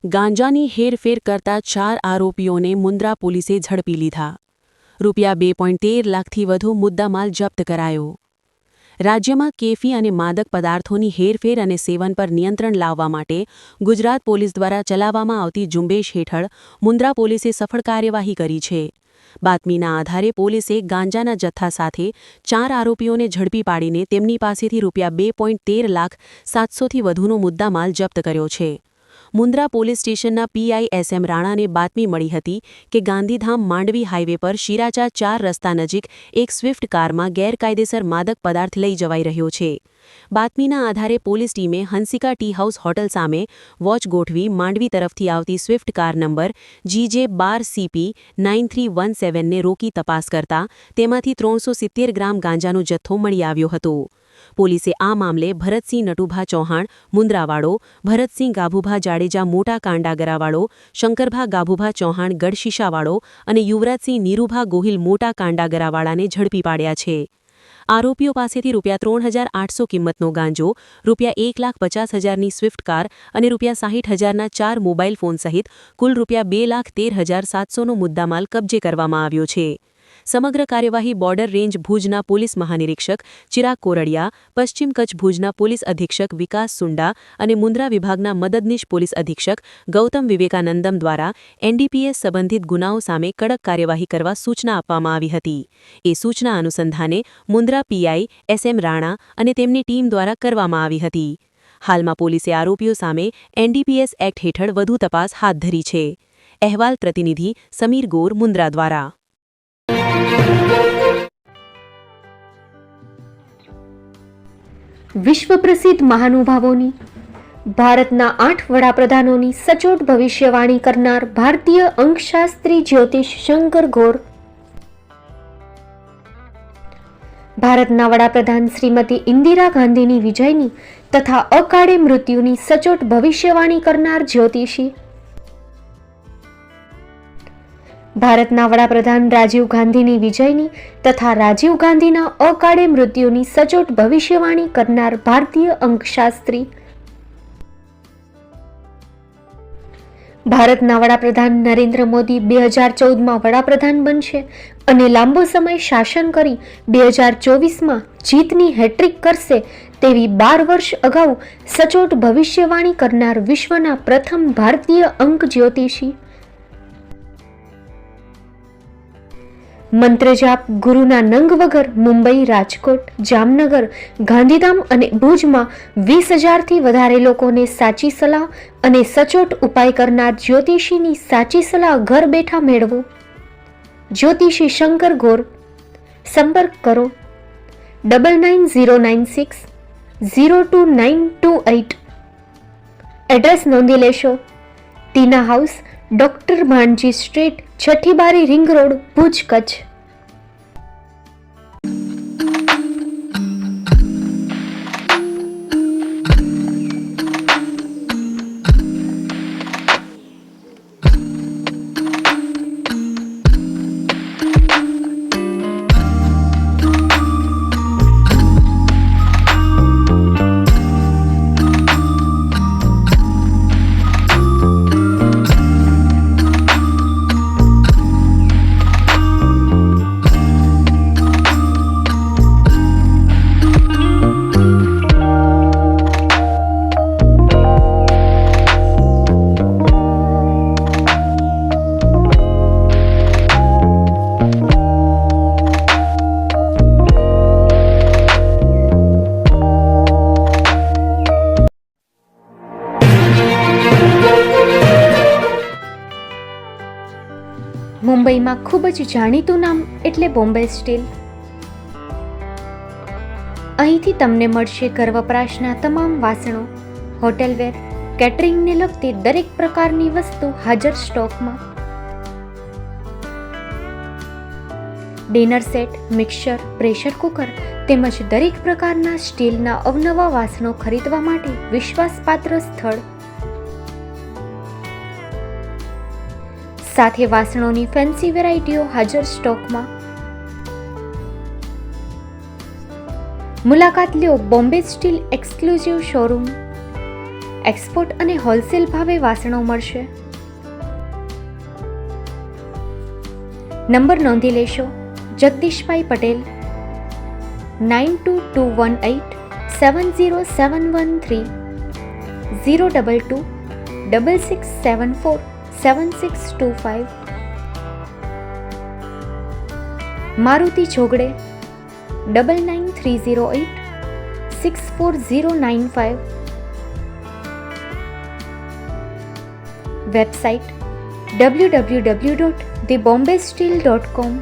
ગાંજાની હેરફેર કરતા 4 આરોપીઓને મુન્દ્રા પોલીસે ઝડપી લીધા. રૂપિયા 2.13 લાખથી વધુ મુદ્દામાલ જપ્ત કરાયો. રાજ્યમાં કેફી અને માદક પદાર્થોની હેરફેર અને સેવન પર નિયંત્રણ લાવવા માટે ગુજરાત પોલીસ દ્વારા ચલાવવામાં આવતી ઝુંબેશ હેઠળ મુન્દ્રા પોલીસે સફળ કાર્યવાહી કરી છે. બાતમીના આધારે પોલીસે ગાંજાના જથ્થા સાથે 4 આરોપીઓને ઝડપી પાડીને તેમની પાસેથી રૂપિયા 2.13 લાખ 700થી વધુનો મુદ્દામાલ જપ્ત કર્યો છે. મુન્દ્રા પોલીસ સ્ટેશનના પીઆઈ એસએમ રાણાને બાતમી મળી હતી કે ગાંધીધામ માંડવી હાઇવે પર શિરાચા 4 રસ્તા નજીક એક સ્વિફ્ટ કારમાં ગેરકાયદેસર માદક પદાર્થ લઈ જવાઈ રહ્યો છે. બાતમીના આધારે પોલીસ ટીમે હંસિકા ટી હાઉસ હોટલ સામે વોચ ગોઠવી માંડવી તરફથી આવતી સ્વિફ્ટ કાર નંબર GJ12CP 9317ને રોકી તપાસ કરતા તેમાંથી 370 ગ્રામ ગાંજાનો જથ્થો મળી આવ્યો હતો. પોલીસે આ મામલે ભરતસિંહ નટુભા ચૌહાણ મુન્દ્રાવાળો, ભરતસિંહ ગાભુભા જાડેજા મોટા કાંડાગરાવાળો, શંકરભા ગાભુભા ચૌહાણ ગઢશીશાવાળો અને યુવરાજસિંહ નીરુભા ગોહિલ મોટા કાંડાગરાવાળાને ઝડપી પાડ્યા છે. આરોપીઓ પાસેથી રૂપિયા 3,800 કિંમતનો ગાંજો, રૂપિયા 1,50,000ની સ્વિફ્ટ કાર અને રૂપિયા 60,000ના 4 મોબાઈલ ફોન સહિત કુલ રૂપિયા 2,13,700નો મુદ્દામાલ કબજે કરવામાં આવ્યો છે. સમગ્ર કાર્યવાહી બોર્ડર રેન્જ ભુજના પોલીસ મહાનિરીક્ષક ચિરાગ કોરડિયા, પશ્ચિમ કચ્છ ભુજના પોલીસ અધિક્ષક વિકાસ સુંડા અને મુન્દ્રા વિભાગના મદદનીશ પોલીસ અધિક્ષક ગૌતમ વિવેકાનંદમ દ્વારા એનડીપીએસ સંબંધિત ગુનાઓ સામે કડક કાર્યવાહી કરવા સૂચના આપવામાં આવી હતી. એ સૂચના અનુસંધાને મુન્દ્રા પીઆઈ એસએમ રાણા અને તેમની ટીમ દ્વારા કરવામાં આવી હતી. હાલમાં પોલીસે આરોપીઓ સામે એનડીપીએસ એક્ટ હેઠળ વધુ તપાસ હાથ ધરી છે. અહેવાલ પ્રતિનિધિ સમીર ગોર મુન્દ્રા દ્વારા. વિશ્વ પ્રસિદ્ધ મહાનુભાવોની, ભારતના 8 વડાપ્રધાનોની સચોટ ભવિષ્યવાણી કરનાર ભારતીય અંકશાસ્ત્રી જ્યોતિષ શંકર ગોર, ભારતના વડાપ્રધાન શ્રીમતી ઇન્દિરા ગાંધીની વિજયની તથા અકાળે મૃત્યુની સચોટ ભવિષ્યવાણી કરનાર જ્યોતિષી, ભારતના વડાપ્રધાન રાજીવ ગાંધીની વિજયની તથા રાજીવ ગાંધીના અકાળે મૃત્યુની સચોટ ભવિષ્યવાણી કરનાર ભારતીય અંકશાસ્ત્રી, ભારતના વડાપ્રધાન નરેન્દ્ર મોદી 2014માં વડાપ્રધાન બનશે અને લાંબો સમય શાસન કરી 2024માં જીતની હેટ્રિક કરશે તેવી 12 વર્ષ અગાઉ સચોટ ભવિષ્યવાણી કરનાર વિશ્વના પ્રથમ ભારતીય અંક જ્યોતિષી, મંત્રજાપ ગુરુના નંગ વગર મુંબઈ, રાજકોટ, જામનગર, ગાંધીધામ અને ભુજમાં 20,000થી વધારે લોકોને સાચી સલાહ અને સચોટ ઉપાય કરનાર જ્યોતિષીની સાચી સલાહ ઘર બેઠા મેળવો. જ્યોતિષી શંકર ગોર. સંપર્ક કરો 99,096 02928. એડ્રેસ નોંધી લેશો. ટીના હાઉસ, ડોક્ટર ભાણજી સ્ટ્રીટ, છઠ્ઠી બારી, રિંગ રોડ, ભુજ, કચ્છ. મુંબઈમાં ખૂબ જ જાણીતું નામ એટલે બોમ્બે સ્ટીલ. અહીંથી તમને મળશે ઘર વપરાશના તમામ વાસણો, હોટેલવેર, કેટરિંગને લગતી દરેક પ્રકારની વસ્તુ હાજર સ્ટોકમાં. Dinner set, mixer, pressure cooker તેમજ દરેક પ્રકારના સ્ટીલના અવનવા વાસણો ખરીદવા માટે વિશ્વાસપાત્ર સ્થળ. સાથે વાસણોની ફેન્સી વેરાયટીઓ હાજર સ્ટોકમાં. મુલાકાત લ્યો Bombay steel exclusive showroom. Export અને હોલસેલ ભાવે વાસણો મળશે. નંબર નોંધી લેશો. જગદીશભાઈ પટેલ 9221870713 022 6674 7625. મારુતિ ચોગડે 999308 64095. Website www.thebombasteel.com.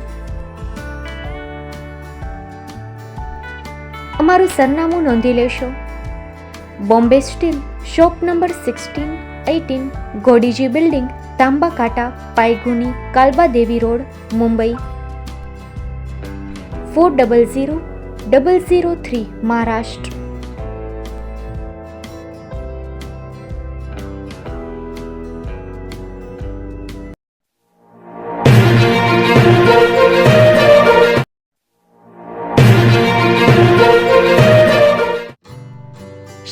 અમારું સરનામું નોંધી લેશો. Bombay steel, shop number 16-18, Godiji building, Tamba Kanta, Paydhuni, Kalba Devi road, Mumbai 400003, Maharashtra.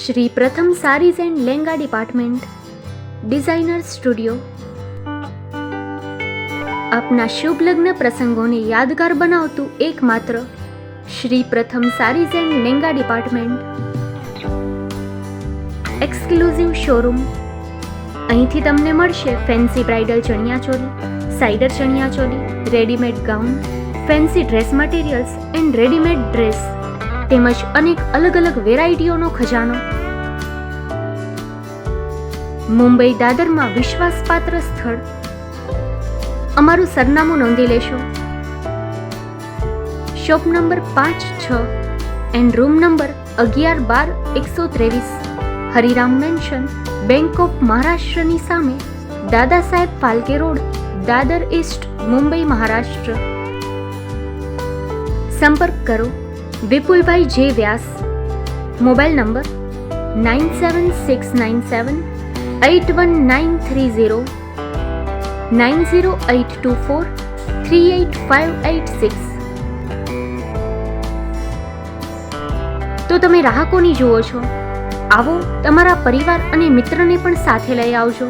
Shri Pratham saris and lehenga department, designer studio. આપના શુભ લગ્ન પ્રસંગોને યાદગાર બનાવતું એકમાત્ર Shri Pratham saris and lehenga department. Exclusive showroom. અહીંથી તમને મળશે fancy bridal chaniya choli, cider chaniya choli, readymade gown, fancy dress materials and readymade dress તેમજ અનેક અલગ અલગ વેરાયટીઓનો ખજાનો. મુંબઈ દાદરમાં વિશ્વાસપાત્ર સ્થળ. અમારું સરનામું નોંધી લેશો. Shop number 5-6 and room number 11-12-123, Hariram mansion, bank of મહારાષ્ટ્રની સામે, દાદા સાહેબ ફાલ્કે રોડ, દાદર ઈસ્ટ, મુંબઈ, મહારાષ્ટ્ર. સંપર્ક કરો વિપુલભાઈ જે વ્યાસ. Mobile number 9769781930 9082438586. તો તમે રાહ કોની જુઓ છો? આવો, તમારા પરિવાર અને મિત્રને પણ સાથે લઈ આવજો.